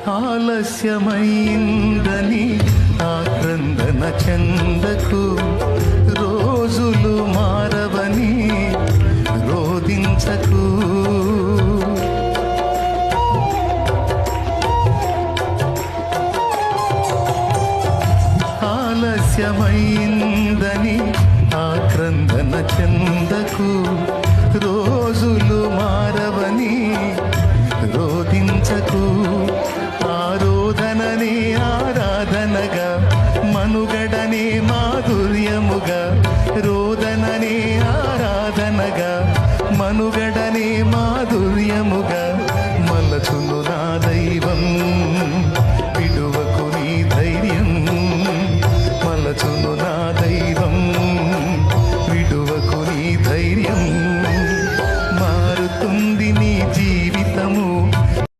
ఆలస్యమైందని ఆక్రందన చెందకు, రోజులు మారవని రోదించకు. ఆలస్యమైందని ఆక్రందన చెందకు, రోజులు మారవని రోదించకు. ఆరోధననే ఆరాధనగా, మనుగడనే మాధుర్యముగా, రోదననే ఆరాధనగా, మనుగడనే మాధుర్యముగా మలచును నా దైవం.